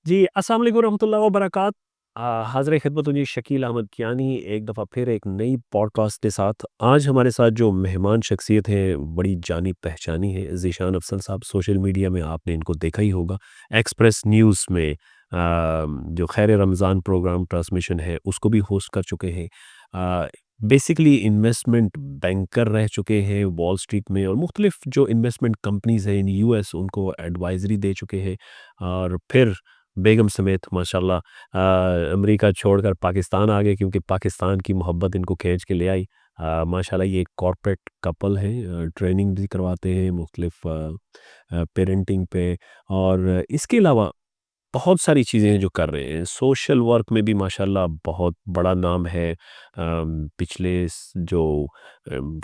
जी, अस्सलाम वालेकुम रहमतुल्लाहि व बरकात। हाज़िर खिदमत हूँ जी शकील अहमद कियानी एक दफ़ा फिर एक नई पॉडकास्ट के साथ। आज हमारे साथ जो मेहमान शख्सियत है बड़ी जानी पहचानी है ज़ीशान अफ़ज़ल साहब। सोशल मीडिया में आपने इनको देखा ही होगा। एक्सप्रेस न्यूज़ में जो खैर रमज़ान प्रोग्राम ट्रांसमिशन है उसको भी होस्ट कर चुके हैं। बेसिकली इन्वेस्टमेंट बैंकर रह चुके हैं वॉल स्ट्रीट में, और मुख्तलिफ जो इन्वेस्टमेंट कंपनीज़ हैं इन यूएस उनको एडवाइजरी दे चुके हैं। और फिर बेगम समेत माशाल्लाह अमेरिका छोड़कर पाकिस्तान आ गए क्योंकि पाकिस्तान की मोहब्बत इनको खींच के ले आई। माशाल्लाह ये एक कॉर्पोरेट कपल है, ट्रेनिंग भी करवाते हैं मुख्तलिफ पेरेंटिंग पे। और इसके अलावा बहुत सारी चीज़ें हैं जो कर रहे हैं। सोशल वर्क में भी माशाल्लाह बहुत बड़ा नाम है। पिछले जो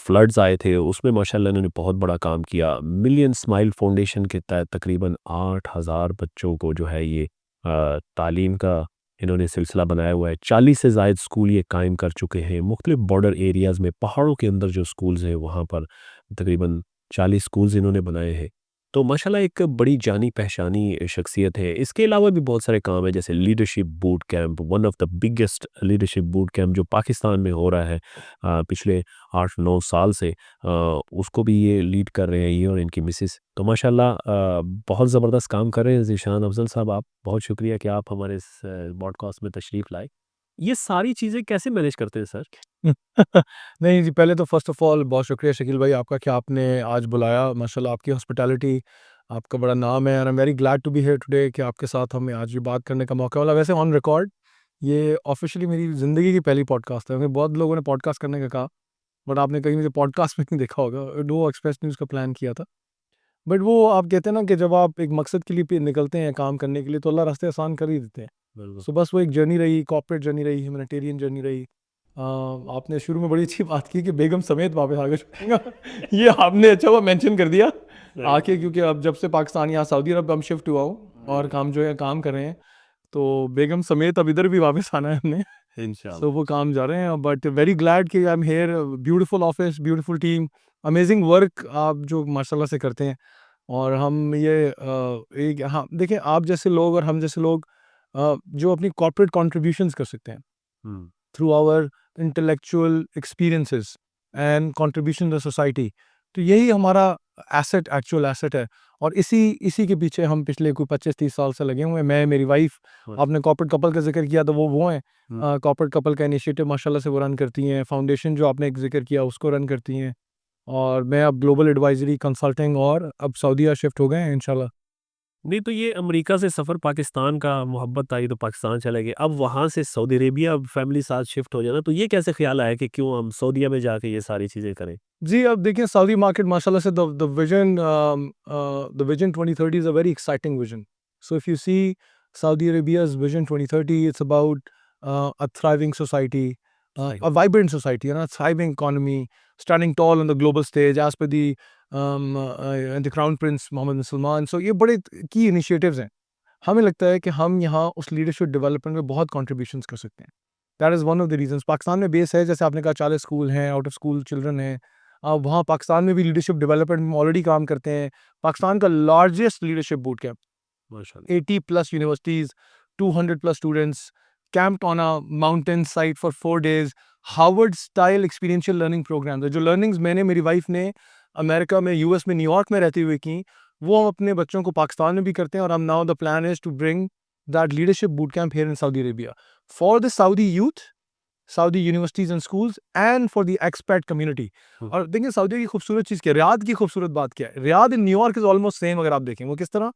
फ्लड्स आए थे उसमें माशाल्लाह इन्होंने बहुत बड़ा काम किया। मिलियन स्माइल फाउंडेशन के तहत तकरीबन 8,000 बच्चों को जो है ये तालीम का इन्होंने सिलसिला बनाया हुआ है। 40 से ज़ायद स्कूल ये कायम कर चुके हैं मुख्तलिफ बॉर्डर एरियाज़ में। पहाड़ों के अंदर जो स्कूल्स हैं वहाँ पर तकरीबन 40 स्कूल्स इन्होंने बनाए हैं। तो माशाल्लाह एक बड़ी जानी-पहचानी शख्सियत है। इसके अलावा भी बहुत सारे काम हैं जैसे leadership boot camp, one of the biggest leadership boot camp जो पाकिस्तान में हो रहा है पिछले 8-9 साल से। उसको भी ये लीड कर रहे हैं ये और इनकी मिसेस। तो माशाल्लाह बहुत ज़बरदस्त काम कर रहे हैं ज़ीशान अफ़ज़ल साहब। आप बहुत शुक्रिया कि आप हमारे इस पॉडकास्ट में तशरीफ़ लाए। ये सारी चीज़ें कैसे मैनेज करते हैं सर? नहीं जी, पहले तो फ़र्स्ट ऑफ़ ऑल बहुत शुक्रिया शकील भाई आपका कि आपने आज बुलाया। माशाल्लाह आपकी हॉस्पिटैलिटी, आपका बड़ा नाम है, and I am very glad to be here today कि आपके साथ हमें आज ये बात करने का मौका मिला। वैसे ऑन रिकॉर्ड ये ऑफ़िशियली मेरी ज़िंदगी की पहली पॉडकास्ट है। हमें बहुत लोगों ने पॉडकास्ट करने का कहा, बट आपने कहीं मुझे पॉडकास्ट में नहीं देखा होगा। वो एक्सप्रेस न्यूज़ का प्लान किया था। बट वो आप कहते हैं ना कि जब आप एक मकसद के लिए पे निकलते हैं काम करने के लिए, तो अल्लाह रास्ते आसान कर ही देते हैं। बिल्कुल। सो बस वो एक जर्नी रही, कॉर्पोरेट जर्नी रही, ह्यूमैनिटेरियन जर्नी रही। आपने शुरू में बड़ी अच्छी बात की कि बेगम समेत वापस आ गए। ये आपने अच्छा हुआ मेंशन कर दिया राइट। आके, क्योंकि अब जब से पाकिस्तान यहाँ सऊदी अरब हम शिफ्ट हुआ हूँ और जी, काम जो है काम कर रहे हैं, तो बेगम समेत अब इधर भी वापस आना है हमने। सो इंशाल्लाह। वो काम जा रहे हैं, बट वेरी ग्लैड कि I am here. Beautiful office, beautiful team, amazing work आप जो माशाल्लाह से करते हैं। और हम ये एक हाँ, देखिए आप जैसे लोग और हम जैसे लोग जो अपनी कॉर्पोरेट कॉन्ट्रीब्यूशंस कर सकते हैं हुँ। Through our intellectual experiences and contribution the society, तो यही हमारा एसेट, एक्चुअल एसेट है। और इसी इसी के पीछे हम पिछले कोई 25-30 साल से लगे हुए हैं। मैं, मेरी वाइफ, बस। आपने कॉर्पोरेट कपल का जिक्र किया तो वो हैं। हुँ। कॉर्पोरेट कपल का इनिशिएटिव माशाल्लाह से वो रन करती हैं। फाउंडेशन जो आपने एक जिक्र किया उसको रन करती हैं। और मैं अब ग्लोबल एडवाइजरी कंसल्टिंग, और अब सऊदीया शिफ्ट हो गए हैं इंशाल्लाह। नहीं तो ये अमेरिका से सफ़र पाकिस्तान का मोहब्बत आई तो पाकिस्तान चले गए। अब वहाँ से सऊदी अरेबिया अब फैमिली साथ शिफ्ट हो जाना, तो ये कैसे ख़्याल आया कि क्यों हम सऊदीया में जाके ये सारी चीज़ें करें? जी, अब देखिए सऊदी मार्केट माशाल्लाह से the vision 2030 is a very exciting vision. So if you see Saudi Arabia's Vision 2030, it's about a thriving society, सही। a vibrant society, a thriving economy, standing tall on the global stage as per the Crown Prince Mohammed bin Salman. So ये बड़े की initiatives हैं। हमें लगता है कि हम यहाँ उस लीडरशिप डेवलपमेंट में बहुत कंट्रीब्यूशंस कर सकते हैं। That is one of the reasons. Pakistan में बेस है, जैसे आपने कहा 40 स्कूल हैं, आउट ऑफ स्कूल चिल्ड्रन हैं। वहाँ पाकिस्तान में भी लीडरशिप डेवलपमेंट में ऑलरेडी काम करते हैं। पाकिस्तान का लार्जेस्ट लीडरशिप बूट कैंप, माशाल्लाह। 80 plus universities, 200 plus students camped on a mountain site for 4 days. Harvard style experiential learning programme है। जो लर्निंग्स मैंने, मेरी वाइफ ने अमेरिका में, यूएस में, न्यूयॉर्क में रहते हुए की, वो हम अपने बच्चों को पाकिस्तान में भी करते हैं। और हम now the plan is to bring that leadership boot camp here in Saudi Arabia for the Saudi youth, Saudi universities and schools, and for the expat community. हुँ। और देखिए सऊदी की खूबसूरत चीज़ क्या है, रियाद की खूबसूरत बात क्या है। Riyadh in New York is almost same. अगर आप देखें वो किस तरह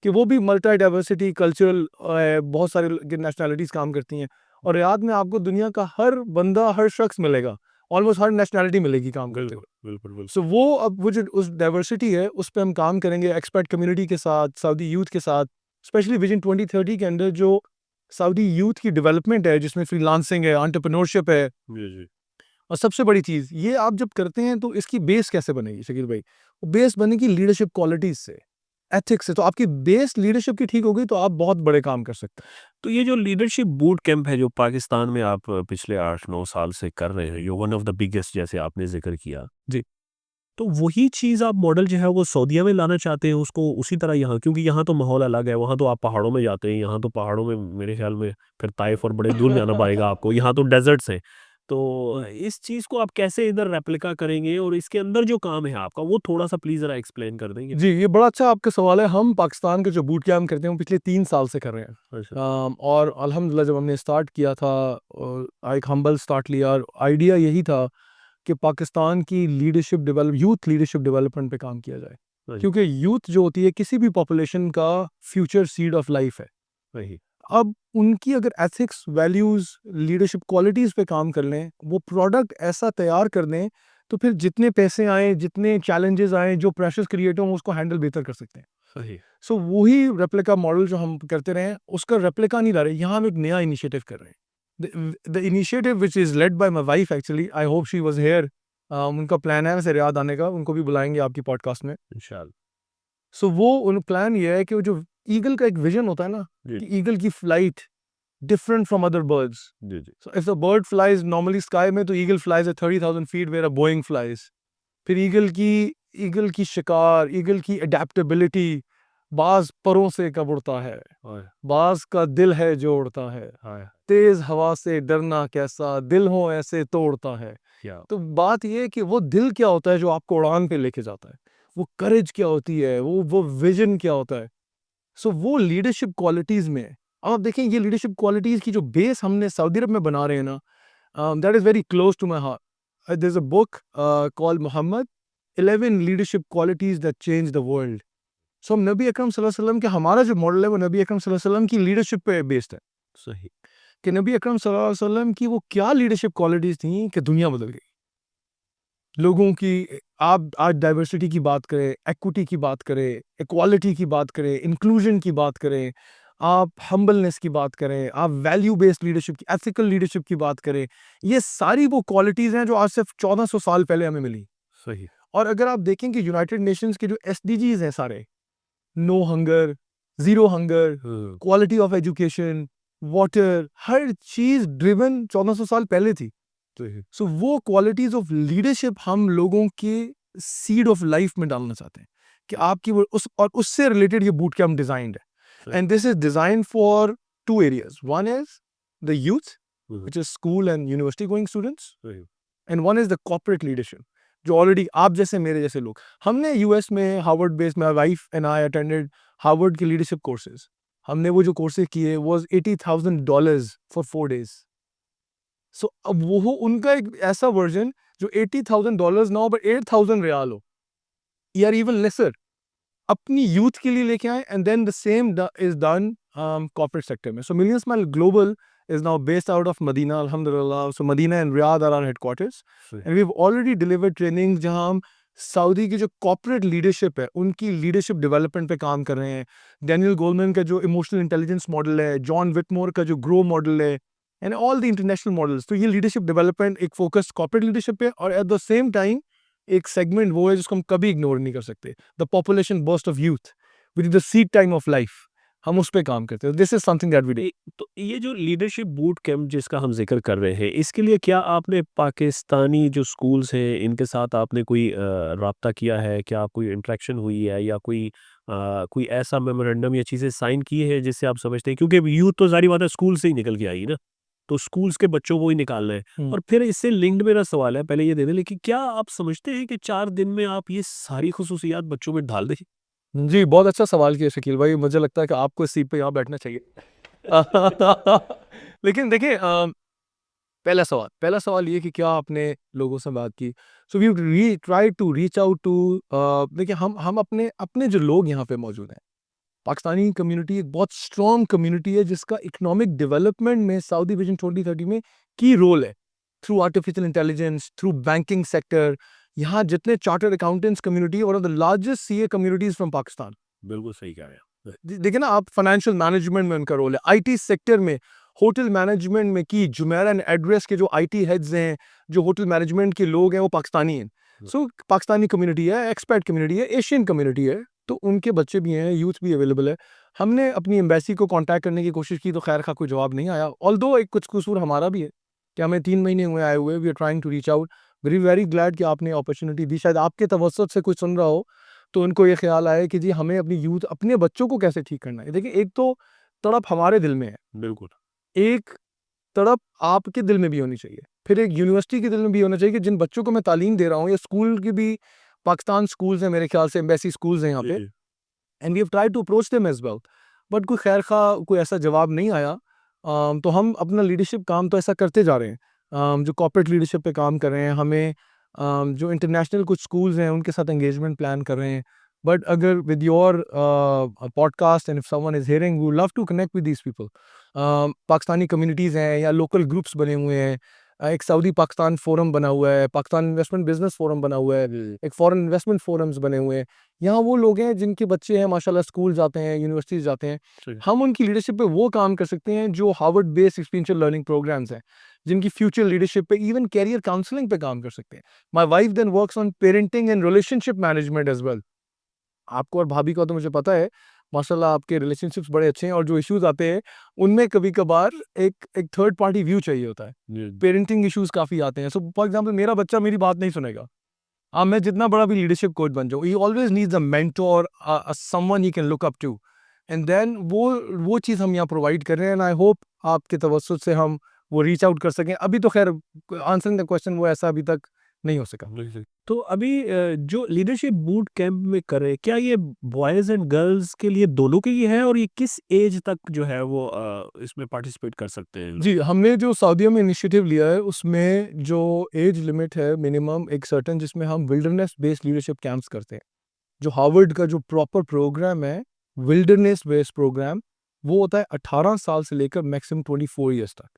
कि वो भी मल्टी डाइवर्सिटी कल्चरल, बहुत सारे नेशनैलिटीज़ काम करती हैं। और रियाद में आपको दुनिया का हर बंदा, हर शख्स मिलेगा, ऑलमोस्ट हर नेशनैलिटी मिलेगी काम करते हुए। बिल्कुल, बिल्कुल, बिल्कुल। सो वो अब वो जो उस डाइवर्सिटी है उस पे हम काम करेंगे एक्सपर्ट कम्युनिटी के साथ, सऊदी यूथ के साथ, स्पेशली विजन 2030 के अंदर जो सऊदी यूथ की डेवलपमेंट है, जिसमें फ्रीलांसिंग है, एंटरप्रेन्योरशिप है। जी, जी। और सबसे बड़ी चीज़ ये आप जब करते हैं तो इसकी बेस कैसे बनेगी शकील भाई? वो बेस बनेगी लीडरशिप क्वालिटीज़ से, एथिक्स से। तो आपकी बेस लीडरशिप की ठीक होगी तो आप बहुत बड़े काम कर सकते हैं। तो ये जो लीडरशिप बूट कैंप है जो पाकिस्तान में आप पिछले 8-9 साल से कर रहे हैं, यो वन ऑफ द बिगेस्ट जैसे आपने ज़िक्र किया। जी। तो वही चीज़ आप मॉडल जो है वो सऊदीया में लाना चाहते हैं उसको उसी तरह यहाँ, क्योंकि यहाँ तो माहौल अलग है, वहाँ तो आप पहाड़ों में जाते हैं, यहाँ तो पहाड़ों में मेरे ख़्याल में फिर ताइफ़ और बड़े दूर जाना पड़ेगा आपको, यहाँ तो डेज़र्ट्स हैं। तो इस चीज़ को आप कैसे इधर रेप्लिका करेंगे और इसके अंदर जो काम है आपका वो थोड़ा-सा प्लीज़ ज़रा एक्सप्लेन कर देंगे? जी, ये बड़ा अच्छा आपका सवाल है। हम पाकिस्तान के जो बूट कैम्प करते हैं, वो पिछले 3 साल से कर रहे हैं। अच्छा, और अल्हम्दुलिल्लाह जब हमने स्टार्ट किया था एक हम्बल स्टार्ट लिया और आइडिया यही था कि पाकिस्तान की यूथ लीडरशिप डेवलपमेंट पे काम किया जाए। वही, क्योंकि यूथ जो होती है किसी भी पॉपुलेशन का फ्यूचर सीड ऑफ लाइफ है। वही, अब उनकी अगर एथिक्स, वैल्यूज़, लीडरशिप क्वालिटीज़ पे काम कर लें, वो प्रोडक्ट ऐसा तैयार कर दें, तो फिर जितने पैसे आएँ, जितने चैलेंजेज़ आएँ, जो प्रेशर्स क्रिएट हों, उसको हैंडल बेहतर कर सकते हैं। सही, सो वही रेप्लिका मॉडल जो हम करते रहे हैं, उसका रेप्लिका नहीं ला रहे, यहाँ हम एक नया इनिशिएटिव कर रहे हैं। The initiative which is led by my wife actually, I hope she was here. उनका प्लान है वैसे रियाद आने का, उनको भी बुलाएँगे आपकी पॉडकास्ट में। इंशाल्लाह। सो वो उन प्लान ये है कि वो जो ईगल का एक विज़न होता है ना, जी, कि ईगल की flight different from other birds. जी, जी, So if the bird flies normally sky में तो eagle flies at 30,000 feet where a Boeing flies. फिर ईगल की शिकार, ईगल की अडेप्टेबिलिटी, बाज परों से कब उड़ता है, और बाज का दिल है जो उड़ता है, हाँ, तेज हवा से डरना कैसा, दिल हो ऐसे तो उड़ता है। क्या तो बात ये है कि वो दिल क्या होता है जो आपको उड़ान पे लेके जाता है, वो करेज क्या होती है, वो विजन क्या होता है। सो वो लीडरशिप क्वालिटीज में अब आप देखें, ये लीडरशिप क्वालिटीज की जो बेस हमने सऊदी अरब में बना रहे हैं ना, that is very close to my heart. There is a book called Muhammad 11 leadership qualities that change the world. So हम नबी अकरम सल्लल्लाहु अलैहि वसल्लम के, हमारा जो मॉडल है वो नबी अकरम सल्लल्लाहु अलैहि वसल्लम की लीडरशिप पे बेस्ड है। सही, कि नबी अकरम सल्लल्लाहु अलैहि वसल्लम की वो क्या लीडरशिप क्वालिटीज थी कि दुनिया बदल गई लोगों की। आप आज डाइवर्सिटी की बात करें, एक्विटी की बात करें, इक्वालिटी की बात करें, इंक्लूजन की बात करें, आप हम्बलनेस की बात करें, आप वैल्यू बेस्ड लीडरशिप की, एथिकल लीडरशिप की बात करें, ये सारी वो क्वालिटीज़ हैं जो आज से 1400 साल पहले हमें मिली। सही, और अगर आप देखें कि यूनाइटेड नेशंस के जो एसडीजीज हैं सारे, नो हंगर, ज़ीरो हंगर, हुँ, क्वालिटी ऑफ एजुकेशन, वाटर, हर चीज़ ड्रिवन 1400 साल पहले थी। सही, सो वो क्वालिटीज ऑफ लीडरशिप हम लोगों के सीड ऑफ लाइफ में डालना चाहते हैं कि आपकी वो उस और उससे रिलेटेड ये बूट कैंप डिजाइंड है। सही, and this is design for two areas. One is the youth हुँ, which is school and university going students, सही, and one is the corporate leadership जो ऑलरेडी आप जैसे मेरे जैसे लोग। हमने यूएस में Harvard based, my wife and I attended Harvard के लीडरशिप कोर्सेज। हमने वो जो कोर्सेज किए वाज $80,000 फॉर 4 days। सो अब वो उनका एक ऐसा वर्जन जो $80,000 ना हो बट 8,000 रियाल हो, या इवन लेसर, अपनी यूथ के लिए लेके आए। And then the same is done corporate sector में। So million smile global is now based out of Medina, alhamdulillah. So Medina and Riyadh are our headquarters, सही, and we've already delivered trainings जहां हम Saudi की जो corporate leadership है उनकी leadership development पे काम कर रहे हैं। डैनियल गोलमैन का जो इमोशनल इंटेलिजेंस मॉडल है, जॉन विटमोर का जो ग्रो मॉडल है, and all the international models. तो ये लीडरशिप डेवलपमेंट एक फोकस कॉर्पोरेट लीडरशिप पे, और एट द सेम टाइम एक सेगमेंट वो है जिसको हम कभी इग्नोर नहीं कर सकते, the population burst of youth with the seed time of life. हम उस पे काम करते हैं। This is something that we do. तो ये जो लीडरशिप बूट कैंप जिसका हम ज़िक्र कर रहे हैं, इसके लिए क्या आपने पाकिस्तानी जो स्कूल्स हैं, इनके साथ आपने कोई राब्ता किया है? क्या कोई इंटरेक्शन हुई है या कोई ऐसा मेमोरेंडम या चीज़ें साइन की है जिससे आप समझते हैं क्योंकि यूथ तो ज़ाहिर बात है स्कूल से ही निकल के आई ना, तो स्कूल्स के बच्चों को ही निकालना है। हम्म। और फिर इससे लिंक्ड मेरा सवाल है, पहले ये दे दें, लेकिन क्या आप समझते हैं कि 4 दिन में आप ये सारी खुसूसियात बच्चों में ढाल दें? जी, बहुत अच्छा सवाल किया शकील भाई। मुझे लगता है कि आपको इस सीट पे यहाँ बैठना चाहिए। लेकिन देखिए, पहला सवाल ये कि क्या आपने लोगों से बात की। So we try to reach out to, देखिए हम अपने अपने जो लोग यहाँ पे मौजूद हैं, पाकिस्तानी कम्युनिटी एक बहुत स्ट्रॉन्ग कम्युनिटी है जिसका इकोनॉमिक डेवलपमेंट में सऊदी विजन 2030 में की रोल है, through artificial intelligence, through banking sector. यहाँ जितने chartered accountants community, one of the largest CA communities from Pakistan. बिल्कुल सही कह रहे हैं। देखिए ना आप, फाइनेंशियल मैनेजमेंट में उनका रोल है, आईटी सेक्टर में, होटल मैनेजमेंट में की जुमेरा एंड एड्रेस के जो आईटी हेड्स हैं, जो होटल मैनेजमेंट के लोग हैं, वो पाकिस्तानी हैं। सो पाकिस्तानी कम्युनिटी है, एक्सपर्ट कम्युनिटी है, एशियन कम्युनिटी है, तो उनके बच्चे भी हैं, यूथ भी अवेलेबल है। हमने अपनी एम्बेसी को कांटेक्ट करने की कोशिश की तो खैर खा कोई जवाब नहीं आया। ऑल्दो एक कुछ कसूर हमारा भी है कि हमें 3 महीने हुए आए हुए, we are trying to reach out, very glad कि आपने अपॉर्चुनिटी दी। शायद आपके तवज्जुह से कोई सुन रहा हो तो उनको ये ख्याल आए कि जी हमें अपनी यूथ, अपने बच्चों को कैसे ठीक करना है। देखिए, एक तो तड़प हमारे दिल में है, बिल्कुल। एक तड़प आपके दिल में भी होनी चाहिए, फिर एक यूनिवर्सिटी के दिल में भी होना चाहिए कि जिन बच्चों को मैं तालीम दे रहा हूँ, या स्कूल की भी, पाकिस्तान स्कूल्स हैं मेरे ख्याल से, एम्बेसी स्कूल्स हैं यहाँ जी, पे, जी। And we have tried to approach them as well, but कोई खैर खा कोई ऐसा जवाब नहीं आया। तो हम अपना लीडरशिप काम तो ऐसा करते जा रहे हैं, जो कॉर्पोरेट लीडरशिप पे काम कर रहे हैं, हमें जो इंटरनेशनल कुछ स्कूल्स हैं उनके साथ एंगेजमेंट प्लान कर रहे हैं। बट अगर with your podcast and if someone is hearing, we would love to connect with these people. Pakistani communities हैं या लोकल ग्रुप्स बने हुए हैं, एक सऊदी पाकिस्तान फोरम बना हुआ है, पाकिस्तान इन्वेस्टमेंट बिजनेस फोरम बना हुआ है, एक फॉरेन इन्वेस्टमेंट फोरम्स बने हुए हैं। यहाँ वो लोग हैं जिनके बच्चे हैं माशाल्लाह, स्कूल जाते हैं, यूनिवर्सिटीज़ जाते हैं। सही। हम उनकी लीडरशिप पे वो काम कर सकते हैं जो Harvard based experiential learning programmes हैं, जिनकी फ्यूचर लीडरशिप पे, इवन कैरियर काउंसलिंग पे काम कर सकते हैं। My wife then works on parenting and relationship management as well. आपको और भाभी का तो मुझे पता है, माशाल्लाह आपके रिलेशनशिप्स बड़े अच्छे हैं, और जो इश्यूज आते हैं उनमें कभी-कभार एक एक थर्ड पार्टी व्यू चाहिए होता है। जी, पेरेंटिंग इश्यूज काफ़ी आते हैं। सो फॉर एग्जांपल, मेरा बच्चा मेरी बात नहीं सुनेगा। मैं जितना बड़ा भी लीडरशिप कोच बन जाऊँ, he always needs a mentor, someone he can look up to, and then वो चीज़ हम यहाँ प्रोवाइड कर रहे हैं, एंड आई होप आपके तवज्जुह से हम वो रीच आउट कर सकें। अभी तो खैर आंसरिंग द क्वेश्चन, वो ऐसा अभी तक नहीं हो सका। नहीं, सही। तो अभी जो लीडरशिप बूट कैंप में कर रहे हैं, क्या ये बॉयज़ एंड गर्ल्स के लिए दोनों के लिए है, और ये किस एज तक जो है वो इसमें पार्टिसिपेट कर सकते हैं लोग? जी, हमने जो सऊदीया में इनिशिएटिव लिया है, उसमें जो एज लिमिट है मिनिमम एक सर्टेन, जिसमें हम विल्डरनेस बेस्ड लीडरशिप कैंप्स करते हैं। जो हार्वर्ड का जो प्रॉपर प्रोग्राम है, विल्डरनेस बेस्ड प्रोग्राम, वो होता है 18 साल से लेकर मैक्सिमम 24 ईयर्स तक।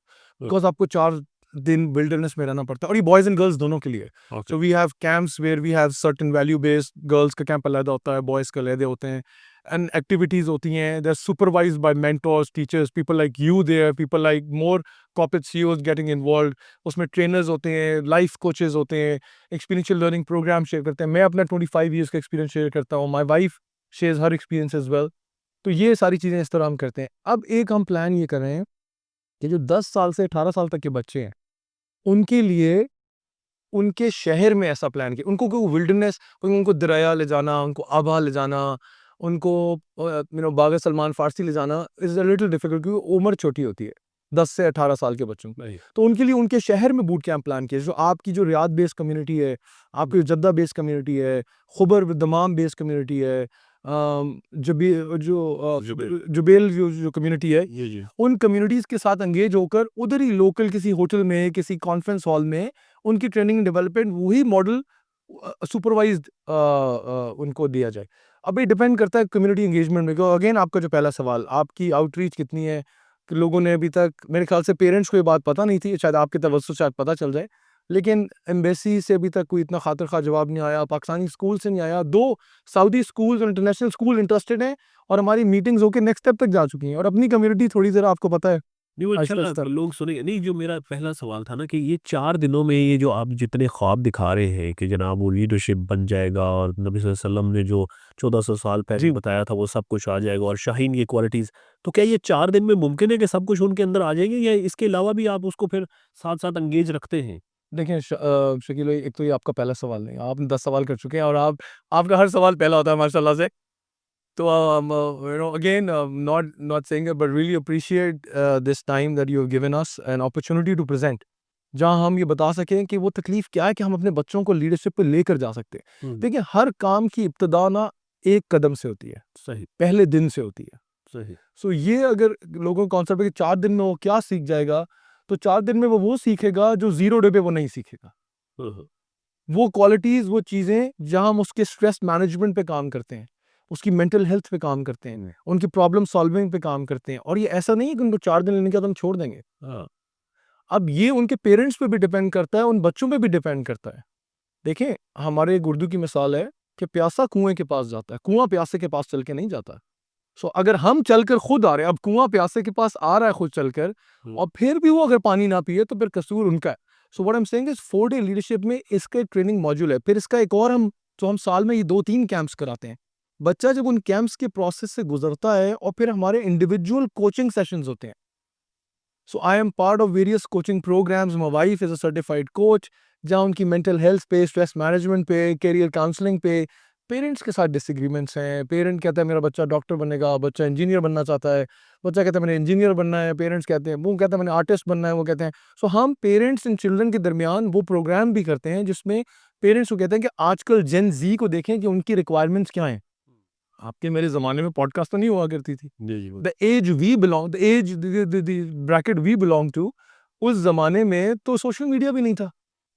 बिकॉज़ आपको 4 दिन विल्डरनेस में रहना पड़ता है, और ये बॉयज़ एंड गर्ल्स दोनों के लिए है। Okay. So we have camps where we have certain value based, girls का कैंप अलग होता है, बॉयज़ का अलग होते हैं, एंड एक्टिविटीज़ होती हैं, they are supervised by mentors, teachers, people like you there, people like more corporate CEOs getting involved. उसमें ट्रेनर्स होते हैं, लाइफ कोचेस होते हैं, एक्सपीरियंशियल लर्निंग प्रोग्राम शेयर करते हैं। मैं अपना 25 ईयर्स का एक्सपीरियंस शेयर करता हूँ, my wife shares her experience as well. तो ये सारी चीज़ें इस तरह हम करते हैं। अब एक हम प्लान ये कर रहे हैं कि जो 10 साल से 18 साल तक के बच्चे हैं, उनके लिए उनके शहर में ऐसा प्लान किया, उनको कोई विल्डरनेस, उनको दरिया ले जाना, उनको आभा ले जाना, उनको बाग सलमान फारसी ले जाना इज़ अ लिटिल डिफिकल्ट, क्योंकि उम्र छोटी होती है 10 से 18 साल के बच्चों की। नहीं। तो उनके लिए उनके शहर में बूट कैंप प्लान किया, जो आपकी जो रियाद बेस्ड कम्युनिटी है, आपकी जो जद्दा बेस्ड कम्युनिटी है, खुबर दमाम बेस्ड कम्युनिटी है, जबी जो जुबेल। जुबेल जो कम्युनिटी है, जी, जी। उन कम्युनिटीज़ के साथ एंगेज होकर उधर ही लोकल किसी होटल में, किसी कॉन्फ्रेंस हॉल में उनकी ट्रेनिंग डेवलपमेंट, वही मॉडल सुपरवाइज्ड उनको दिया जाए। अब ये डिपेंड करता है कम्युनिटी एंगेजमेंट में। अगेन, आपका जो पहला सवाल, आपकी आउटरीच कितनी है, कि लोगों ने अभी तक, मेरे ख्याल से पेरेंट्स को ये बात पता नहीं थी, शायद आपके तवज्जुह से शायद पता चल जाए, लेकिन एम्बेसी से अभी तक कोई इतना खातिर खा जवाब नहीं आया, पाकिस्तानी स्कूल से नहीं आया। 2 सऊदी स्कूल्स और इंटरनेशनल स्कूल इंटरेस्टेड हैं, और हमारी मीटिंग्स होके नेक्स्ट स्टेप तक जा चुकी हैं, और अपनी कम्युनिटी थोड़ी ज़रा आपको पता है नहीं, वो आहिस्ता-आहिस्ता। लोग सुनेंगे नहीं। जो मेरा पहला सवाल था ना, कि ये 4 दिनों में ये जो आप जितने ख्वाब दिखा रहे हैं कि जनाब वो लीडरशिप बन जाएगा, और नबी सल्लल्लाहु अलैहि वसल्लम ने जो 1400 साल पहले जी। बताया था वो सब कुछ आ जाएगा, और शाहीन ये क्वालिटीज़, तो क्या ये 4 दिन में मुमकिन है कि सब कुछ उनके अंदर आ जाएँगे, या इसके अलावा भी आप उसको फिर साथ-साथ एंगेज रखते हैं? देखिए शकील भाई, एक तो ये आपका पहला सवाल नहीं, आपने 10 सवाल कर चुके हैं, और आपका हर सवाल पहला होता है माशाल्लाह से। तो again, not saying it, but really appreciate this time that you have given us an opportunity to present, जहाँ हम ये बता सकें कि वो तकलीफ क्या है, कि हम अपने बच्चों को लीडरशिप पे लेकर जा सकते हैं। हुँ। देखिए, हर काम की इब्तिदा ना एक कदम से होती है, सही, पहले दिन से होती है। सही। सो ये अगर लोगों को कॉन्सेप्ट है कि 4 दिन में वो क्या सीख जाएगा, तो 4 दिन में वो सीखेगा जो 0 डे पे वो नहीं सीखेगा। हाँ, हाँ। वो क्वालिटीज़, वो चीज़ें जहाँ हम उसके स्ट्रेस मैनेजमेंट पे काम करते हैं, उसकी मेंटल हेल्थ पे काम करते हैं, उनकी प्रॉब्लम सॉल्विंग पे काम करते हैं, और ये ऐसा नहीं है कि उनको 4 दिन लेने के बाद हम छोड़ देंगे। हाँ, अब ये उनके पेरेंट्स पे भी डिपेंड करता है, उन बच्चों पे भी डिपेंड करता है। देखें, हमारे एक उर्दू की मिसाल है कि प्यासा कुएँ के पास जाता है, कुआँ प्यासे के पास चल के नहीं जाता। सो अगर हम चलकर खुद आ रहे हैं, अब कुआँ प्यासे के पास आ रहा है खुद चलकर, हुँ। और फिर भी वो अगर पानी ना पिए, तो फिर कसूर उनका है। So what I am saying is 4 day leadership में इसका एक ट्रेनिंग मॉड्यूल है। फिर इसका एक और हम साल में ये 2-3 कैंप्स कराते हैं। बच्चा जब उन कैंप्स के प्रोसेस से गुज़रता है, और फिर हमारे इंडिविजुअल कोचिंग सेशंस होते हैं। So I am part of various coaching programs. My wife is a certified coach. जहाँ उनकी मेंटल हेल्थ पे, स्ट्रेस मैनेजमेंट पे, करियर काउंसलिंग पे पेरेंट्स के साथ डिसएग्रीमेंट्स हैं। पेरेंट कहता है मेरा बच्चा डॉक्टर बनेगा, बच्चा इंजीनियर बनना चाहता है, बच्चा कहता है मैंने इंजीनियर बनना है, पेरेंट्स कहते हैं, वो कहता है मैंने आर्टिस्ट बनना है, वो कहते हैं। सो हम पेरेंट्स एंड चिल्ड्रन के दरमियान वो प्रोग्राम भी करते हैं जिसमें पेरेंट्स को कहते हैं कि आजकल जेन जी को देखें कि उनकी रिक्वायरमेंट्स क्या हैं। आपके मेरे ज़माने में पॉडकास्ट तो नहीं हुआ करती थी। जी, जी, वो the age we belong the age bracket we belong to, उस ज़माने में तो सोशल मीडिया भी नहीं था।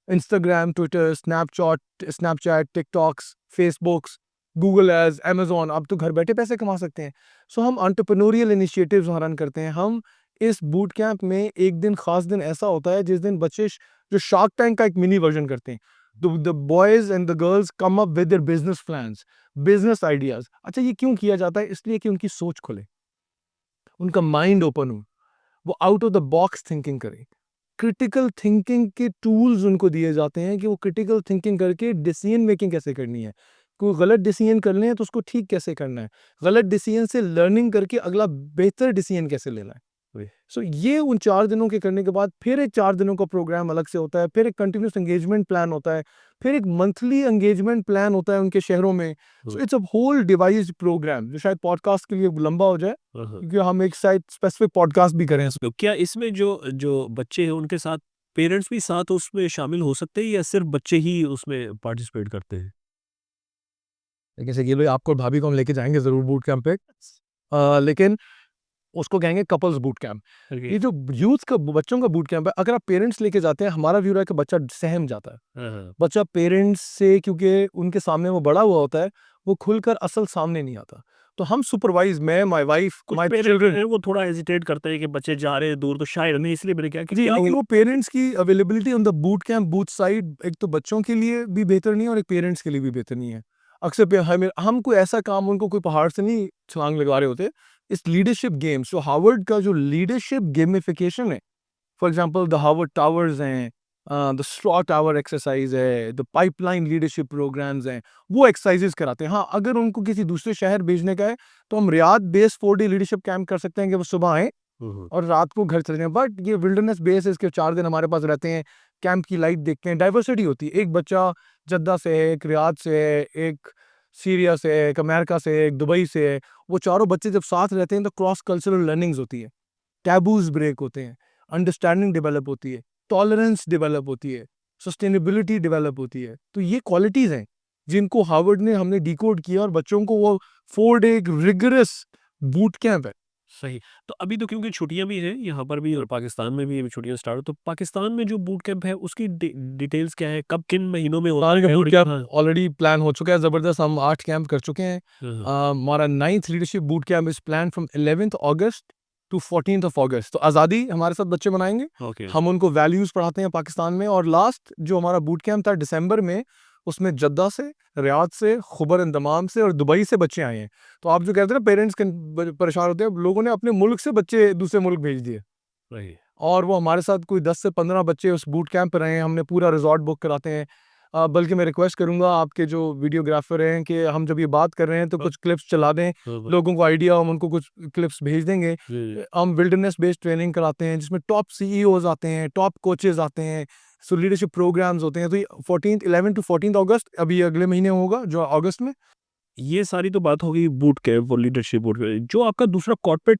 Instagram, Twitter, Snapchat, TikToks, Facebooks, Google ads, Amazon, अब तो घर बैठे पैसे कमा सकते हैं। सो हम एंटरप्रेन्योरियल इनिशिएटिव्स वहाँ रन करते हैं। हम इस बूट कैंप में एक दिन ख़ास दिन ऐसा होता है जिस दिन बच्चे जो शार्क टैंक का एक मिनी वर्ज़न करते हैं। The boys and the girls come up with their business plans, business ideas. अच्छा, ये क्यों किया जाता है? इसलिए कि उनकी सोच खुले, उनका माइंड ओपन हो, वो out of the box thinking करें। क्रिटिकल थिंकिंग के टूल्स उनको दिए जाते हैं कि वो क्रिटिकल थिंकिंग करके डिसीजन मेकिंग कैसे करनी है। कोई गलत डिसीजन कर लें तो उसको ठीक कैसे करना है। गलत डिसीजन से लर्निंग करके अगला बेहतर डिसीजन कैसे लेना है। वही। सो ये उन 4 दिनों के करने के बाद फिर एक 4 दिनों का प्रोग्राम अलग से होता है, फिर एक कंटिन्यूअस एंगेजमेंट प्लान होता है, फिर एक मंथली एंगेजमेंट प्लान होता है उनके शहरों में। सो हुँ। It's a whole devised program जो शायद पॉडकास्ट के लिए लंबा हो जाए, हाँ, हाँ। क्योंकि हम एक शायद स्पेसिफिक पॉडकास्ट भी करें। तो क्या इसमें जो जो बच्चे हैं उनके साथ पेरेंट्स भी साथ उसमें शामिल हो सकते हैं या सिर्फ़ बच्चे ही उसमें पार्टिसिपेट करते हैं? लेकिन शकील भाई, आपको और भाभी को हम लेके जाएँगे ज़रूर बूट कैंप पे। लेकिन उसको कहेंगे कपल्स बूट कैंप। ओके। ये जो यूथ का बच्चों का बूट कैंप है, अगर आप पेरेंट्स लेके जाते हैं, हमारा व्यू है कि बच्चा सहम जाता है। हाँ, हाँ। बच्चा पेरेंट्स से, क्योंकि उनके सामने वो बड़ा हुआ होता है, वो खुलकर असल सामने नहीं आता। तो हम सुपरवाइज़, मैं, माय वाइफ, कुछ माय पेरेंट्स चिल्ड्रन। हैं वो थोड़ा हेजिटेट करते हैं कि बच्चे जा रहे हैं दूर तो शायद नहीं, इसलिए मैंने कहा कि जी, क्या लेकिन वो वो पेरेंट्स की availability on the boot camp booth side एक तो बच्चों के लिए भी बेहतर नहीं है और एक पेरेंट्स के लिए भी बेहतर नहीं है। अक्सर पे हम कोई ऐसा काम उनको कोई पहाड़ से नहीं छलांग लगवा रहे होते। इस लीडरशिप गेम्स, जो हार्वर्ड का जो लीडरशिप गेमिफिकेशन है, for example the Harvard towers हैं, द स्ट्रॉ टावर एक्सरसाइज है, द पाइपलाइन लीडरशिप प्रोग्राम्स हैं, वो एक्सरसाइजेस कराते हैं। हाँ, अगर उनको किसी दूसरे शहर भेजने का है तो हम Riyadh based 4 day leadership camp कर सकते हैं कि वो सुबह आएँ हुँ, हुँ। और रात को घर चले जाएँ। बट ये विल्डरनेस बेस है, इसके 4 दिन हमारे पास रहते हैं, कैंप की लाइफ देखते हैं, डाइवर्सिटी होती है। एक बच्चा जद्दा से है, एक रियाद से है, एक सीरिया से है, एक अमेरिका से है, एक दुबई से है। वो चारों बच्चे जब साथ रहते हैं तो क्रॉस कल्चरल लर्निंग्स होती है, टैबूज़ ब्रेक होते हैं, अंडरस्टैंडिंग डेवलप होती है, टॉलरेंस डेवलप होती है, सस्टेनेबिलिटी डेवलप होती है। तो ये क्वालिटीज़ हैं, जिनको हार्वर्ड ने हमने डिकोड किया और बच्चों को वो 4 डे एक रिगरस बूट कैंप है। सही। तो अभी तो क्योंकि छुट्टियाँ भी हैं यहाँ पर भी और पाकिस्तान में भी अभी छुट्टियाँ स्टार्ट हो तो पाकिस्तान में जो बूट कैंप है उसकी डिटेल्स क्या है? कब किन महीनों में होता साल का है बूट और कैंप हाँ, ऑलरेडी प्लान हो चुका है ज़बरदस्त, हम 8 कैंप कर चुके हैं। हाँ, हाँ। हमारा 9th leadership boot camp is planned from 11th August to 14th of August. तो आज़ादी हमारे साथ बच्चे मनाएँगे, ओके। हम उनको वैल्यूज़ पढ़ाते हैं पाकिस्तान में। और लास्ट जो हमारा बूट कैंप था दिसंबर में, उसमें जद्दा से, रियाद से, खुबर एंड दमाम से और दुबई से बच्चे आए हैं। तो आप जो कहते हैं ना पेरेंट्स परेशान होते हैं, लोगों ने अपने मुल्क से बच्चे दूसरे मुल्क भेज दिए सही। और वो हमारे साथ कोई 10 से 15 बच्चे उस बूट कैंप पे रहे हैं। हमने पूरा रिज़ॉर्ट बुक कराते हैं। बल्कि मैं रिक्वेस्ट करूँगा आपके जो वीडियोग्राफ़र हैं कि हम जब ये बात कर रहे हैं तो हाँ, कुछ क्लिप्स चला दें, हाँ, हाँ। लोगों को आइडिया, हम उनको कुछ क्लिप्स भेज देंगे। जी, जी। हम विल्डरनेस बेस्ड ट्रेनिंग कराते हैं जिसमें टॉप सीईओज़ आते हैं, टॉप कोचेज़ आते हैं, सो लीडरशिप प्रोग्राम्स होते हैं। तो ये 14th 11 टू 14th अगस्त, अभी ये अगले महीने होगा जो अगस्त में। ये सारी तो बात हो गई बूट कैंप और लीडरशिप बूट कैंप। जो आपका दूसरा कॉर्पोरेट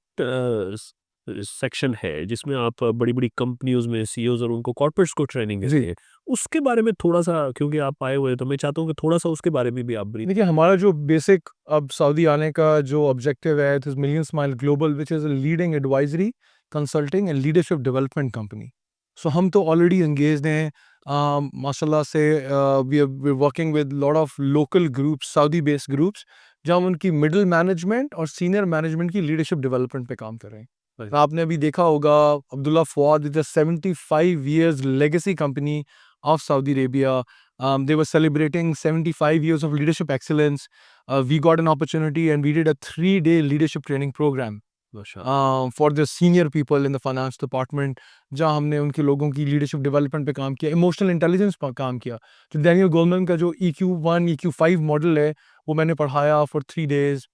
सेक्शन है जिसमें आप बड़ी-बड़ी कंपनियों में सीईओज़ और उनको कॉर्पोरेट्स को ट्रेनिंग जी। देते हैं। उसके बारे में थोड़ा-सा क्योंकि आप आए हुए हैं तो मैं चाहता हूँ कि थोड़ा-सा उसके बारे में भी आप ब्रीफ देखिए, हमारा जो बेसिक अब सऊदी आने का जो ऑब्जेक्टिव है, it is million smile global, which is a leading advisory, consulting and leadership development company. So हम तो ऑलरेडी एंगेज्ड हैं। माशाल्लाह से we are working with lot of local groups, Saudi based groups, जहाँ हम उनकी मिडल मैनेजमेंट और senior management की लीडरशिप डेवलपमेंट पे काम कर रहे हैं। राइट। आपने अभी देखा होगा, Abdullah Fawad is a 75 years legacy company of Saudi Arabia. They were celebrating 75 years of leadership excellence. We got an opportunity and we did a 3-day leadership training program माशाअल्लाह। for the senior people in the finance department, जहाँ हमने उनके लोगों की leadership development पे काम किया, emotional intelligence पर काम किया। तो डैनियल गोलमैन का जो EQ1 EQ5 मॉडल है, वो मैंने पढ़ाया फॉर 3 days।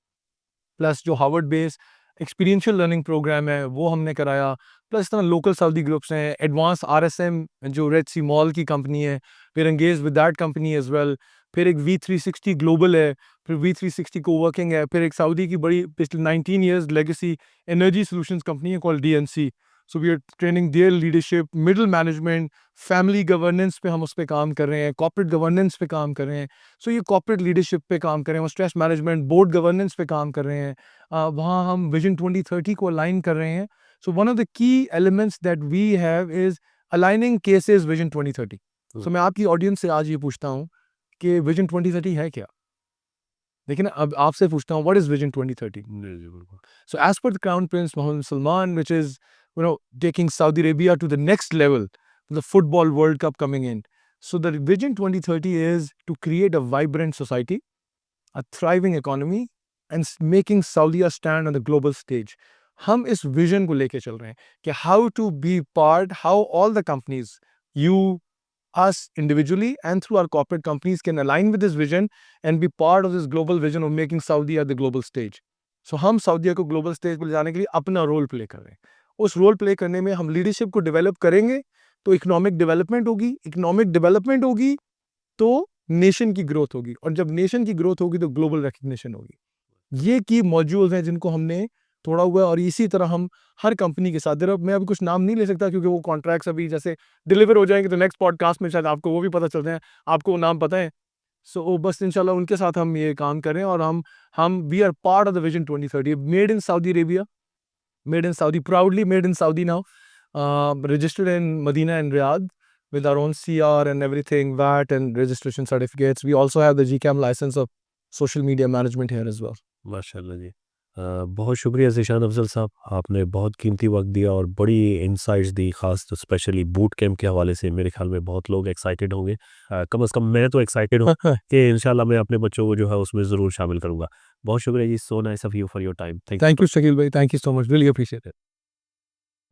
प्लस जो Harvard base experiential learning programme है वो हमने कराया, प्लस इस तरह लोकल सऊदी ग्रुप्स हैं, एडवांस आरएसएम जो रेड सी मॉल की कंपनी है, फिर engage with that company as well, फिर एक वी360 ग्लोबल है, फिर वी360 कोवर्किंग है, फिर एक सऊदी की बड़ी पिछले 19 years legacy energy solutions company है called DNC. So we are training their leadership, middle management, family governance पे हम उस पे काम कर रहे हैं, कॉर्पोरेट गवर्नेंस पे काम कर रहे हैं। सो ये कॉर्पोरेट लीडरशिप पे काम कर रहे हैं, स्ट्रेस मैनेजमेंट, बोर्ड गवर्नेंस पे काम कर रहे हैं। वहाँ हम विजन 2030 को अलाइन कर रहे हैं। So one of the key elements that we have is aligning cases vision 2030। So मैं आपकी ऑडियंस से आज ये पूछता हूँ कि विजन 2030 है क्या? देखिए ना, अब आपसे पूछता हूँ व्हाट इज विजन 2030? जी, जी, बिल्कुल। So as per the Crown Prince Mohammed Salman, which is taking Saudi Arabia to the next level, the football World Cup coming in. So the Vision 2030 is to create a vibrant society, a thriving economy, and making Saudi a stand on the global stage. हम इस vision को लेके चल रहे हैं कि how to be part, how all the companies, you, us individually and through our corporate companies can align with this vision and be part of this global vision of making Saudi at the global stage. So हम सऊदीया को global stage पर ले जाने के लिए अपना role play कर रहे हैं। उस रोल प्ले करने में हम लीडरशिप को डेवलप करेंगे तो इकोनॉमिक डेवलपमेंट होगी, इकोनॉमिक डेवलपमेंट होगी तो नेशन की ग्रोथ होगी, और जब नेशन की ग्रोथ होगी तो ग्लोबल रिकग्निशन होगी। ये की मॉड्यूल्स हैं जिनको हमने तोड़ा हुआ है, और इसी तरह हम हर कंपनी के साथ, मैं अभी कुछ नाम नहीं ले सकता क्योंकि वो कॉन्ट्रैक्ट्स अभी जैसे डिलीवर हो जाएंगे तो नेक्स्ट पॉडकास्ट में शायद आपको वो भी पता चल जाए, आपको वो नाम पता है। सो बस इंशाल्लाह उनके साथ हम ये काम कर रहे हैं, और हम we are part of the vision 2030 made in Saudi Arabia, made in Saudi, proudly made in Saudi now, registered in Medina and Riyadh with our own CR and everything, VAT and registration certificates. We also have the GCAM license of social media management here as well. माशाल्लाह जी। बहुत शुक्रिया ज़ीशान अफ़ज़ल साहब, आपने बहुत कीमती वक़्त दिया और बड़ी इनसाइट्स दी, ख़ास तो स्पेशली बूट कैंप के हवाले से मेरे ख़्याल में बहुत लोग एक्साइटेड होंगे। कम से कम मैं तो एक्साइटेड हूँ कि इंशाल्लाह मैं अपने बच्चों को जो है उसमें ज़रूर शामिल करूँगा। बहुत शुक्रिया जी, so nice of you for your time. Thank you. Thank you, Shakil bhai. Thank you so much. Really appreciate it.